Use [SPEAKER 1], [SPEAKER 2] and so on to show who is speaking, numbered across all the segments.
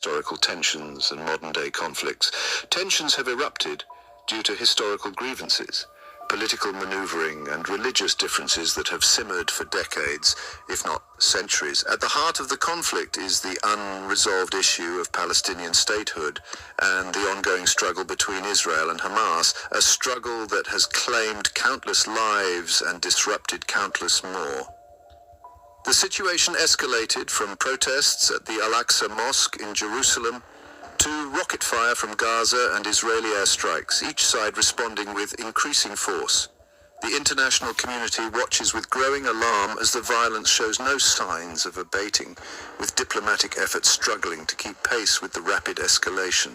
[SPEAKER 1] historical tensions and modern-day conflicts. Tensions have erupted due to historical grievances, political maneuvering and religious differences that have simmered for decades, if not centuries. At the heart of the conflict is the unresolved issue of Palestinian statehood and the ongoing struggle between Israel and Hamas, a struggle that has claimed countless lives and disrupted countless more. The situation escalated from protests at the Al-Aqsa Mosque in Jerusalem to rocket fire from Gaza and Israeli airstrikes, each side responding with increasing force. The international community watches with growing alarm as the violence shows no signs of abating, with diplomatic efforts struggling to keep pace with the rapid escalation.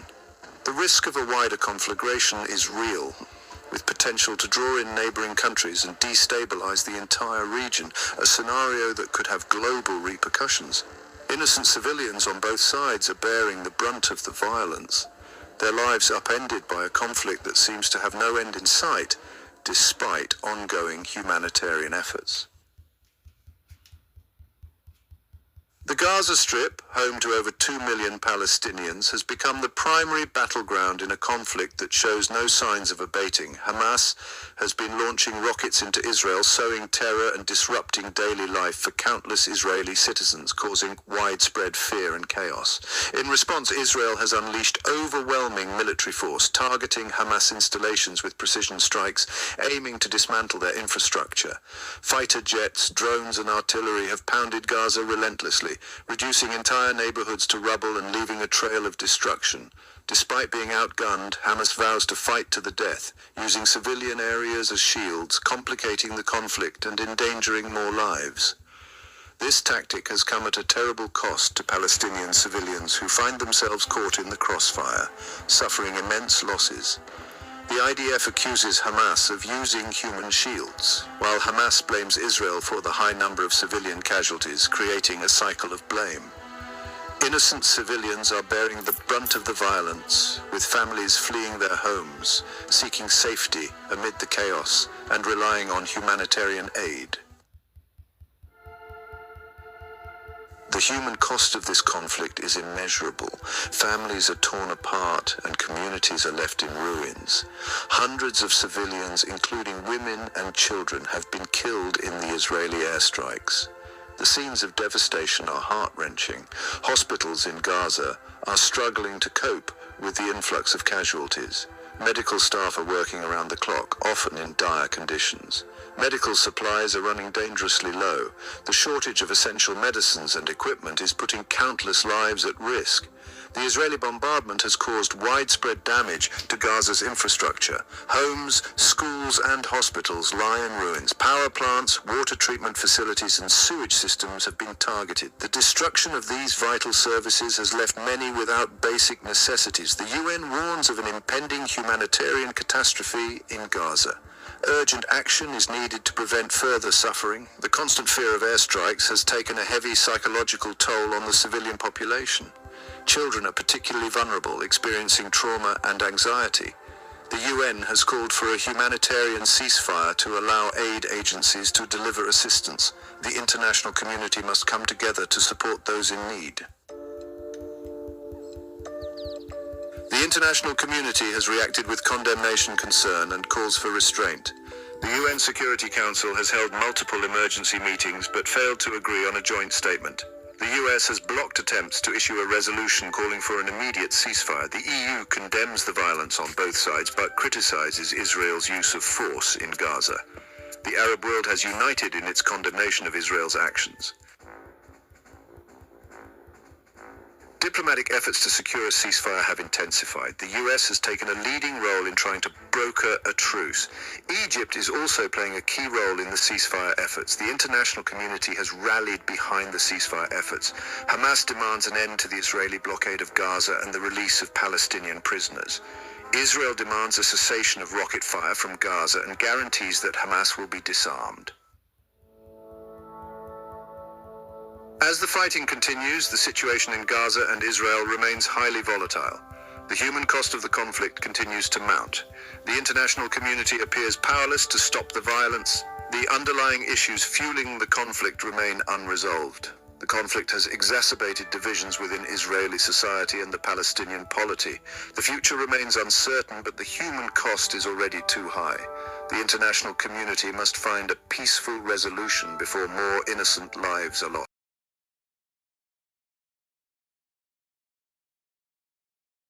[SPEAKER 1] The risk of a wider conflagration is real, with potential to draw in neighboring countries and destabilize the entire region, a scenario that could have global repercussions. Innocent civilians on both sides are bearing the brunt of the violence, their lives upended by a conflict that seems to have no end in sight, despite ongoing humanitarian efforts. The Gaza Strip, home to over 2 million Palestinians, has become the primary battleground in a conflict that shows no signs of abating. Hamas has been launching rockets into Israel, sowing terror and disrupting daily life for countless Israeli citizens, causing widespread fear and chaos. In response, Israel has unleashed overwhelming military force, targeting Hamas installations with precision strikes, aiming to dismantle their infrastructure. Fighter jets, drones and artillery have pounded Gaza relentlessly, reducing entire neighborhoods to rubble and leaving a trail of destruction. Despite being outgunned, Hamas vows to fight to the death, using civilian areas as shields, complicating the conflict and endangering more lives. This tactic has come at a terrible cost to Palestinian civilians who find themselves caught in the crossfire, suffering immense losses. The IDF accuses Hamas of using human shields, while Hamas blames Israel for the high number of civilian casualties, creating a cycle of blame. Innocent civilians are bearing the brunt of the violence, with families fleeing their homes, seeking safety amid the chaos, and relying on humanitarian aid. The human cost of this conflict is immeasurable. Families are torn apart and communities are left in ruins. Hundreds of civilians, including women and children, have been killed in the Israeli airstrikes. The scenes of devastation are heart-wrenching. Hospitals in Gaza are struggling to cope with the influx of casualties. Medical staff are working around the clock, often in dire conditions. Medical supplies are running dangerously low. The shortage of essential medicines and equipment is putting countless lives at risk. The Israeli bombardment has caused widespread damage to Gaza's infrastructure. Homes, schools and hospitals lie in ruins. Power plants, water treatment facilities and sewage systems have been targeted. The destruction of these vital services has left many without basic necessities. The UN warns of an impending humanitarian catastrophe in Gaza. Urgent action is needed to prevent further suffering. The constant fear of airstrikes has taken a heavy psychological toll on the civilian population. Children are particularly vulnerable, experiencing trauma and anxiety. The UN has called for a humanitarian ceasefire to allow aid agencies to deliver assistance. The international community must come together to support those in need. The international community has reacted with condemnation, concern, and calls for restraint. The UN Security Council has held multiple emergency meetings but failed to agree on a joint statement. The US has blocked attempts to issue a resolution calling for an immediate ceasefire. The EU condemns the violence on both sides but criticizes Israel's use of force in Gaza. The Arab world has united in its condemnation of Israel's actions. Diplomatic efforts to secure a ceasefire have intensified. The US has taken a leading role in trying to broker a truce. Egypt is also playing a key role in the ceasefire efforts. The international community has rallied behind the ceasefire efforts. Hamas demands an end to the Israeli blockade of Gaza and the release of Palestinian prisoners. Israel demands a cessation of rocket fire from Gaza and guarantees that Hamas will be disarmed. As the fighting continues, the situation in Gaza and Israel remains highly volatile. The human cost of the conflict continues to mount. The international community appears powerless to stop the violence. The underlying issues fueling the conflict remain unresolved. The conflict has exacerbated divisions within Israeli society and the Palestinian polity. The future remains uncertain, but the human cost is already too high. The international community must find a peaceful resolution before more innocent lives are lost.